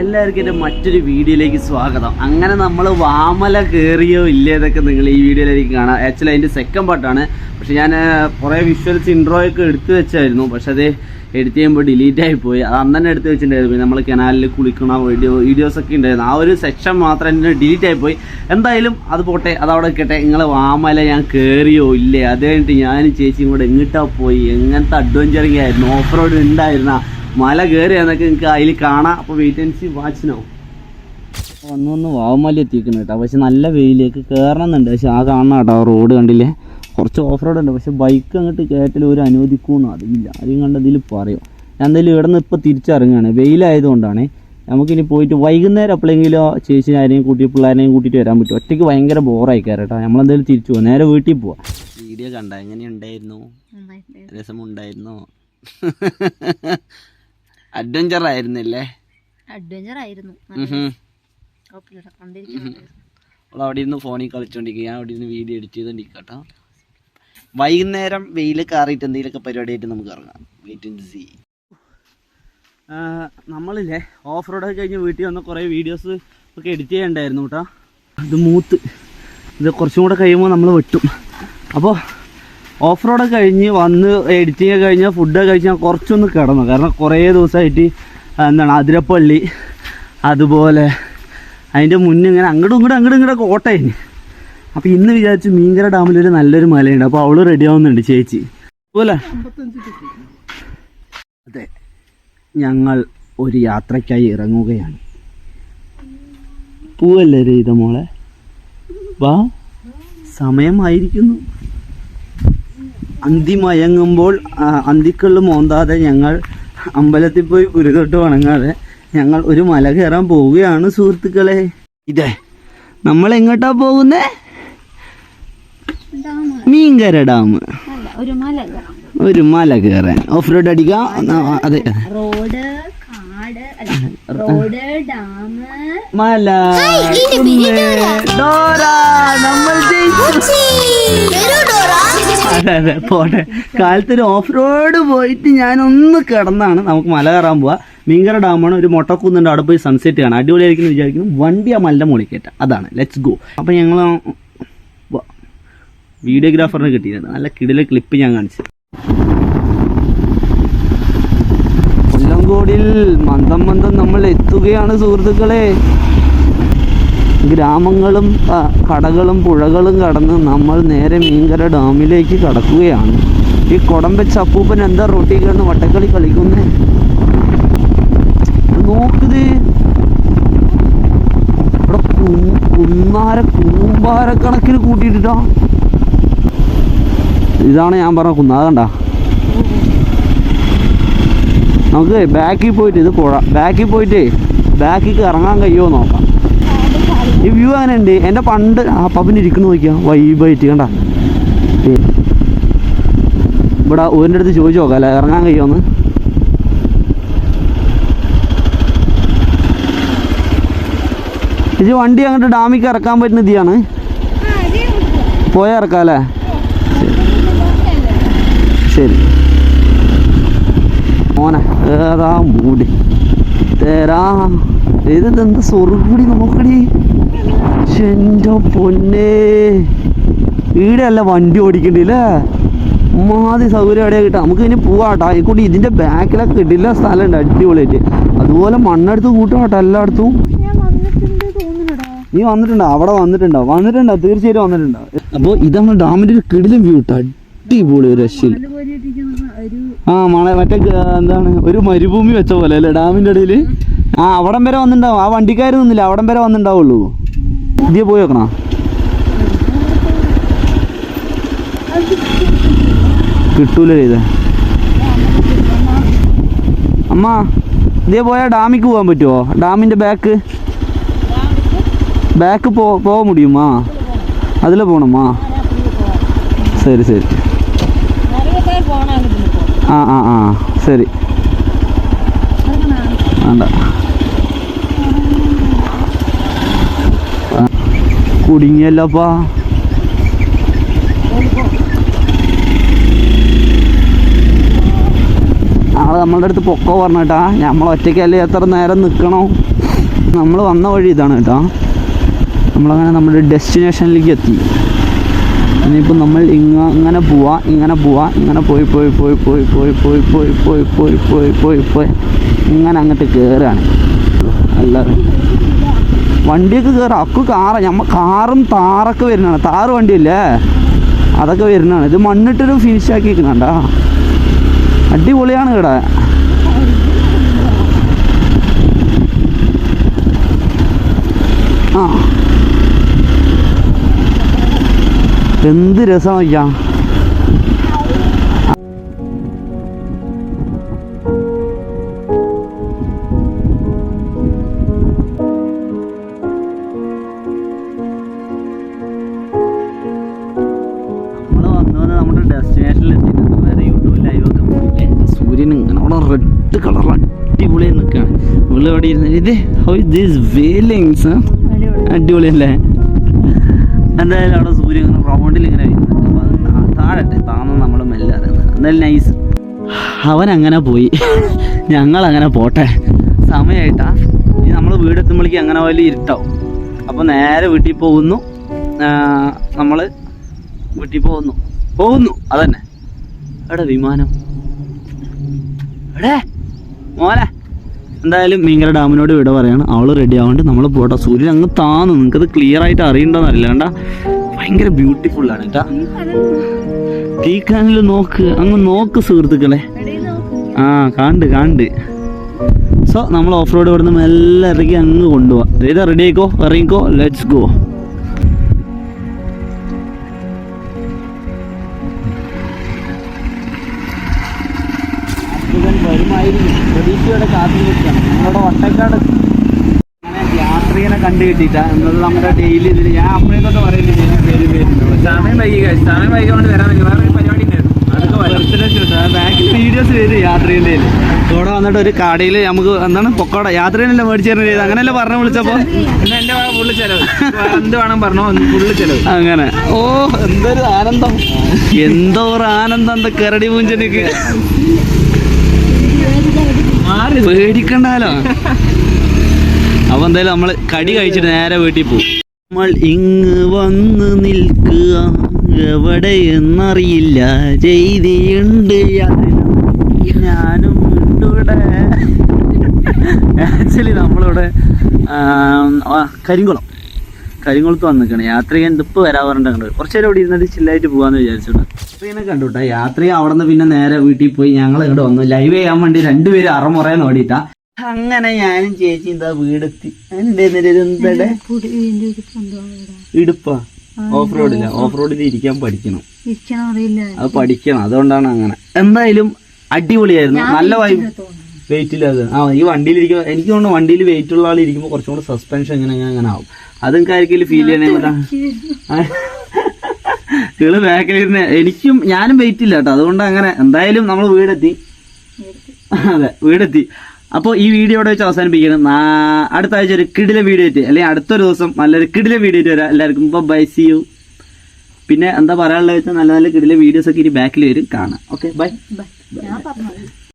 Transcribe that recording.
എല്ലാവർക്കും എൻ്റെ മറ്റൊരു വീഡിയോയിലേക്ക് സ്വാഗതം. അങ്ങനെ നമ്മൾ വാമല കയറിയോ ഇല്ലേ എന്നൊക്കെ നിങ്ങൾ ഈ വീഡിയോയിലേക്ക് കാണാം. ആക്ച്വലി അതിൻ്റെ സെക്കൻഡ് പാർട്ടാണ്. പക്ഷെ ഞാൻ കുറേ വിഷ്വൽസ് ഇൻട്രോയൊക്കെ എടുത്തു വെച്ചായിരുന്നു. പക്ഷെ അത് എഡിറ്റ് ചെയ്യുമ്പോൾ ഡിലീറ്റ് ആയിപ്പോയി. അത് അന്ന് തന്നെ എടുത്ത് വെച്ചിട്ടുണ്ടായിരുന്നു. നമ്മൾ കനാലിൽ കുളിക്കണ വീഡിയോസൊക്കെ ഉണ്ടായിരുന്നു. ആ ഒരു സെക്ഷൻ മാത്രം എൻ്റെ ഡിലീറ്റ് ആയിപ്പോയി. എന്തായാലും അത് പോട്ടെ, അതവിടെ നിൽക്കട്ടെ. നിങ്ങൾ വാമല ഞാൻ കയറിയോ ഇല്ലേ, അത് കഴിഞ്ഞിട്ട് ഞാൻ ചേച്ചിയും കൂടെ എങ്ങിട്ടാ പോയി, എങ്ങനത്തെ അഡ്വഞ്ചറിങ് ആയിരുന്നു, ഓഫ് റോഡ് ഉണ്ടായിരുന്ന, മല കയറിയാന്നൊക്കെ നിങ്ങൾക്ക് അതിൽ കാണാം. അപ്പോൾ wait and see, watch now. ഒന്ന് വാവമല എത്തിക്കണം കേട്ടോ. പക്ഷെ നല്ല വെയിലേക്ക് കയറണമെന്നുണ്ട്. പക്ഷെ ആ കാണണം കേട്ടോ, റോഡ് കണ്ടില്ലേ, കുറച്ച് ഓഫ് റോഡ് ഉണ്ട്. പക്ഷെ ബൈക്ക് അങ്ങോട്ട് കയറ്റൽ ഒരു അനുവദിക്കുമെന്ന് അറിയില്ല. ആരെയും കണ്ടതിൽ പറയും. ഞാൻ എന്തായാലും ഇവിടെ നിന്ന് ഇപ്പോൾ തിരിച്ചിറങ്ങുകയാണ്. വെയിലായതുകൊണ്ടാണ്. നമുക്കിനി പോയിട്ട് വൈകുന്നേരം എപ്പോഴെങ്കിലും ചേച്ചി ആരെയും കൂട്ടി പിള്ളേരെയും കൂട്ടിയിട്ട് വരാൻ പറ്റും. ഒറ്റയ്ക്ക് ഭയങ്കര ബോറായിക്കാറ് കേട്ടോ. നമ്മളെന്തായാലും തിരിച്ചു പോകാം, നേരെ വീട്ടിൽ പോവാം. വീഡിയോ കണ്ട എങ്ങനെയുണ്ടായിരുന്നു? രസമുണ്ടായിരുന്നു? അഡ്വഞ്ചർ ആയിരുന്നില്ലേ? അഡ്വഞ്ചർ ആയിരുന്നു. അവിടെ ഇരുന്ന് ഫോണിൽ കളിച്ചോണ്ടിരിക്കുക, ഞാൻ അവിടെ ഇരുന്ന് വീഡിയോ എഡിറ്റ് ചെയ്തോണ്ടിരിക്കുക കേട്ടോ. വൈകുന്നേരം വെയിൽ കയറിയിട്ട് എന്തെങ്കിലുമൊക്കെ പരിപാടിയായിട്ട് നമുക്ക് ഇറങ്ങാം. Wait and see. നമ്മളില്ലേ ഓഫ് റോഡൊക്കെ കഴിഞ്ഞ് വീട്ടിൽ വന്ന കുറേ വീഡിയോസ് ഒക്കെ എഡിറ്റ് ചെയ്യണ്ടായിരുന്നു കേട്ടോ. ഇത് മൂത്ത് ഇത് കുറച്ചും കൂടെ കഴിയുമ്പോൾ നമ്മൾ വെട്ടും. അപ്പോൾ ഓഫ് റോഡൊക്കെ കഴിഞ്ഞ് വന്ന് എഡിറ്റിങ് കഴിഞ്ഞ് ഫുഡൊക്കെ കഴിച്ച് ഞാൻ കുറച്ചൊന്ന് കിടന്നു. കാരണം കുറേ ദിവസമായിട്ട് എന്താണ് അതിരപ്പള്ളി, അതുപോലെ അതിൻ്റെ മുന്നേ ഇങ്ങനെ അങ്ങോട്ടും ഇങ്ങോട്ട് ഓട്ടയിന്. അപ്പോൾ ഇന്ന് വിചാരിച്ചു മീങ്കര ഡാമിലൊരു നല്ലൊരു മലയുണ്ട്. അപ്പോൾ അവള് റെഡി ആവുന്നുണ്ട് ചേച്ചി. അതുപോലെ അതെ, ഞങ്ങൾ ഒരു യാത്രയ്ക്കായി ഇറങ്ങുകയാണ്. പൂവല്ലേ രീത മോളെ, വാ, സമയമായിരിക്കുന്നു. അന്തി മയങ്ങുമ്പോൾ അന്തിക്കള്ള് മോന്താതെ ഞങ്ങൾ അമ്പലത്തിൽ പോയി കുരുതൊട്ട് വണങ്ങാതെ ഞങ്ങൾ ഒരു മല കയറാൻ പോവുകയാണ് സുഹൃത്തുക്കളെ. ഇതേ നമ്മൾ എങ്ങോട്ടാ പോകുന്നേ? മീങ്കര ഡാം. ഒരു മല കയറാൻ ഓഫ് റോഡ് അടിക്കാം. അതെ, മല ഡോറ, നമ്മൾ അതെ അതെ പോട്ടെ. കാലത്തൊരു ഓഫ് റോഡ് പോയിട്ട് ഞാനൊന്ന് കിടന്നാണ്. നമുക്ക് മല കയറാൻ പോവാ. മീങ്കര ഡാമാണ്. ഒരു മൊട്ടക്കുന്നുണ്ട്, അവിടെ പോയി സൺസെറ്റ് കാണാം. അടിപൊളിയായിരിക്കും വിചാരിക്കുന്നു. വണ്ടി ആ മല മുളിക്കറ്റ, അതാണ്. Let's go. അപ്പം ഞങ്ങൾ വീഡിയോഗ്രാഫറിനെ കിട്ടിയിരുന്നു. നല്ല കിടിലെ ക്ലിപ്പ് ഞാൻ കാണിച്ചു. കൊല്ലംകോടിൽ മന്ദം നമ്മൾ എത്തുകയാണ് സുഹൃത്തുക്കളെ. ഗ്രാമങ്ങളും കടകളും പുഴകളും കടന്ന് നമ്മൾ നേരെ മീങ്കര ഡാമിലേക്ക് കടക്കുകയാണ്. ഈ കുടം വെച്ച അപ്പൂപ്പൻ എന്താ റോട്ടിൽ കിടന്ന് വട്ടക്കളി കളിക്കുന്നേ? നോക്കുത്, ഇവിടെ കൂമ്പാരക്കണക്കിന് കൂട്ടിയിട്ടാ. ഇതാണ് ഞാൻ പറഞ്ഞ കുന്ന, കണ്ട. നമുക്ക് ബാക്കിൽ പോയിട്ട്, ഇത് പുഴ, ബാക്കിൽ പോയിട്ട് ബാക്കിക്ക് ഇറങ്ങാൻ കഴിയുമോ നോക്കാം. ഈ വ്യൂ അങ്ങനെ ഉണ്ട്. എൻ്റെ പണ്ട് ആ പബ്ബിന് ഇരിക്കുന്നു നോക്കിയാൽ വൈബായിട്ട് കണ്ട. ഇവിടെ ഓരിൻ്റെ അടുത്ത് ചോദിച്ചു നോക്കാം അല്ലേ, ഇറങ്ങാൻ കഴിയുമോന്ന്. ഇത് വണ്ടി അങ്ങോട്ട് ഡാമിക്ക് ഇറക്കാൻ പറ്റുന്ന ഇതിയാണ്. പോയാൽ ഇറക്കാം അല്ലേ? ശരി മോനെ, ഏതാ മൂടി തരാ. ഇതെന്ത് സ്വർഗൂടി നോക്കടി. എൻ്റെ പൊന്നേ, ഈടെ അല്ല വണ്ടി ഓടിക്കണ്ടില്ലേ? മാതി സൗകര്യം എവിടെയാണ് കിട്ടുക. നമുക്ക് ഇനി പോവാട്ടോ. ആയിക്കോട്ടെ, ഇതിൻ്റെ ബാക്കിലൊക്കെ കിട്ടില്ല സ്ഥലമുണ്ട് അടിപൊളിയായിട്ട്. അതുപോലെ മണ്ണെടുത്ത് കൂട്ടാട്ടോ എല്ലായിടത്തും. നീ വന്നിട്ടുണ്ടോ? അവിടെ വന്നിട്ടുണ്ടോ? തീർച്ചയായിട്ടും വന്നിട്ടുണ്ടോ. അപ്പോൾ ഇതാണ് ഡാമിൻ്റെ ഒരു കിടിലം വ്യൂ കേട്ടോ. അടിപൊളി, ഒരു രക്ഷയിൽ. ആ മറ്റേ എന്താണ്, ഒരു മരുഭൂമി വെച്ച പോലെ അല്ലേ ഡാമിൻ്റെ ഇടയിൽ. ആ അവിടം വരെ വന്നിട്ടുണ്ടാവും. ആ വണ്ടിക്കാരൊന്നുമില്ല, അവിടം വരെ വന്നിട്ടുണ്ടാവുള്ളൂ. ഇതേ പോയി നോക്കണോ? കിട്ടൂലേ ഇത്. അമ്മ ഇതേ പോയാൽ ഡാമിക്ക് പോകാൻ പറ്റുമോ? ഡാമിൻ്റെ ബാക്ക് പോകാൻ മുടിയുമാ? അതിൽ പോകണമ്മാ? ശരി ശരി. ആ ശരി. വേണ്ട, കുടുങ്ങിയല്ലപ്പാ. നമ്മളുടെ അടുത്ത് പൊക്കോ പറഞ്ഞിട്ടാ. നമ്മൾ ഒറ്റയ്ക്കല്ലേ എത്ര നേരം നിൽക്കണോ. നമ്മൾ വന്ന വഴി ഇതാണ് കേട്ടോ. നമ്മളങ്ങനെ നമ്മുടെ ഡെസ്റ്റിനേഷനിലേക്ക് എത്തി. ഇനിയിപ്പോൾ നമ്മൾ ഇങ്ങനെ പോവാ, ഇങ്ങനെ പോയി ഇങ്ങനെ അങ്ങോട്ട് കയറുകയാണ്. എല്ലാവരും വണ്ടിയൊക്കെ കയറാം. അക്കു കാറും താറൊക്കെ വരുന്നതാണ്. താറ് വണ്ടിയല്ലേ, അതൊക്കെ വരുന്നതാണ്. ഇത് മണ്ണിട്ടൊരു ഫിനിഷാക്കി വെക്കുന്നുണ്ടാ. അടിപൊളിയാണ് ഇവിടെ. ആ എന്ത് രസം വയ്ക്കാം. നമ്മുടെ ഡെസ്റ്റിനേഷനിൽ എത്തിയിട്ട് വേറെ യൂട്യൂബ് ലൈവൊക്കെ പോയില്ലേ. സൂര്യൻ ഇങ്ങനെ അവിടെ റെഡ് കളർ അടിപൊളിയായി നിൽക്കുകയാണ്. ഇവിടെ എവിടെ ഇരുന്നത് ഇത് ഹൗ ദീസ് ഫീലിങ്സ് അടിപൊളിയല്ലേ. എന്തായാലും അവിടെ സൂര്യൻ ഇങ്ങനെ റൗണ്ടിൽ ഇങ്ങനെ വരുന്നുണ്ട്. അപ്പോൾ അത് താഴട്ടെ, താന്ന് നമ്മൾ മെല്ലെ അറിയുന്നത്. എന്തായാലും നൈസ്. അവനങ്ങനെ പോയി, ഞങ്ങളങ്ങനെ പോട്ടെ. സമയമായിട്ടാ. ഇനി നമ്മൾ വീടെത്തുമ്പോഴേക്കും അങ്ങനെ വലിയ ഇരുട്ടാവും. അപ്പോൾ നേരെ വീട്ടിൽ പോകുന്നു. നമ്മൾ വീട്ടിൽ പോകുന്നു അതന്നെ. എവിടെ വിമാനം? എടേ മോനെ. എന്തായാലും മീങ്കര ഡാമിനോട് വിട പറയാണ്. അവള് റെഡി ആവാണ്ട് നമ്മൾ പോട്ടെ. സൂര്യൻ അങ്ങ് താന്നു. നിങ്ങൾക്കത് ക്ലിയർ ആയിട്ട് അറിയണ്ടോന്നറിയില്ല. കണ്ടാ ഭയങ്കര ബ്യൂട്ടിഫുള്ളാണ് കേട്ടാ. ഈ കാനിൽ അങ്ങ് നോക്ക് സുഹൃത്തുക്കളെ. ആ കാണ്ട്. സോ നമ്മൾ ഓഫ് റോഡ് ഇവിടുന്ന് മെല്ലെ ഇറങ്ങി അങ്ങ് കൊണ്ടുപോവാം. ഇതാ റെഡി ആയിക്കോ, ഇറങ്ങിക്കോ, ലെറ്റ്സ് ഗോ. പ്രതീക്ഷയോടെ കാത്തിരിക്കുകയാണ്. ഞങ്ങളുടെ ഒട്ടക്കാട് അങ്ങനെ യാത്രികനെ കണ്ടു കിട്ടിയിട്ടാ എന്നത് നമ്മുടെ ഡെയിലി ഇതിൽ. ഞാൻ അമ്മയൊക്കെ പറയുന്നില്ല സമയം വൈകാൻ വേണ്ടി വരാൻ വേറെ പരിപാടി ബാക്കിൽ വീഡിയോസ് വരും യാത്രീൻ്റെ. ഇവിടെ വന്നിട്ട് ഒരു കടയിൽ നമുക്ക് എന്താണ് പൊക്കോട യാത്രേനല്ലേ മേടിച്ചു തരുന്നത്. അങ്ങനെയല്ലേ പറഞ്ഞു വിളിച്ചപ്പോൾ എന്റെ ഫുള്ള് ചെലവ് എന്ത് വേണം പറഞ്ഞോ ഫുള്ള് ചെലവ്. അങ്ങനെ ഓ എന്തൊരു ആനന്ദം, എന്തോ ഒരു ആനന്ദം. എന്താ കരടി പൂഞ്ചനിക്ക് പേടിക്കണ്ടാലോ. അപ്പൊ എന്തായാലും നമ്മള് കടി കഴിച്ചിട്ട് നേരെ വീട്ടിൽ പോകും. നമ്മൾ ഇങ്ങ് വന്ന് നിൽക്കുക എവിടെ എന്നറിയില്ല. ചെയ്തിയുണ്ട് ഞാനും ഇവിടെ. ആക്ച്വലി നമ്മളിവിടെ കരിങ്കുളത്ത് വന്നിരിക്കണം. യാത്രികൻ ഇതിപ്പോൾ വരാൻ പറഞ്ഞിട്ടുണ്ട്. കുറച്ച് നേരം ഇവിടെ ഇരുന്നിട്ട് ചില്ലായിട്ട് പോകാമെന്ന് വിചാരിച്ചിട്ടുണ്ട്. യാത്രികനെ കണ്ടുട്ടാ. യാത്രിക അവിടെ നിന്ന് പിന്നെ നേരെ വീട്ടിൽ പോയി ഞങ്ങൾ ഇങ്ങോട്ട് വന്നു. ലൈവ് ചെയ്യാൻ വേണ്ടി രണ്ടുപേരും അറമുറയെന്ന് ഓടിയിട്ടാ. അങ്ങനെ ഞാനും ചേച്ചി എന്താ വീടെത്തി. ഇടുപ്പാ ഓഫ് റോഡില്ല. ഓഫ് റോഡിൽ ഇരിക്കാൻ പഠിക്കണം. അത് പഠിക്കണം. അതുകൊണ്ടാണ് അങ്ങനെ. എന്തായാലും അടിപൊളിയായിരുന്നു. നല്ല വെയിറ്റില്ല. അത് ഈ വണ്ടിയിൽ ഇരിക്കുമ്പോൾ എനിക്ക് തോന്നുന്നു വണ്ടിയിൽ വെയിറ്റ് ഉള്ള ആൾ ഇരിക്കുമ്പോൾ കുറച്ചും കൂടെ സസ്പെൻഷൻ അങ്ങനെ ആവും. അതും കാര്യത്തിൽ ഫീൽ ചെയ്യണേ. നിങ്ങള് ബാക്കിലിരുന്ന് ഞാനും വെയിറ്റ് ഇല്ല കേട്ടോ. അതുകൊണ്ട് അങ്ങനെ എന്തായാലും നമ്മൾ വീടെത്തി. അതെ വീടെത്തി. അപ്പോൾ ഈ വീഡിയോ ഇവിടെ വെച്ച് അവസാനിപ്പിക്കണം. അടുത്ത ആഴ്ച ഒരു കിടില വീഡിയോ ആയിട്ട് അല്ലെങ്കിൽ അടുത്തൊരു ദിവസം നല്ലൊരു കിടില വീഡിയോ ആയിട്ട് വരാം. എല്ലാവർക്കും ബൈ, സി യു. പിന്നെ എന്താ പറയാനുള്ളത് വെച്ചാൽ നല്ല നല്ല കിടില വീഡിയോസ് ഒക്കെ ഇനി ബാക്കിൽ വരും കാണാം. Okay bye.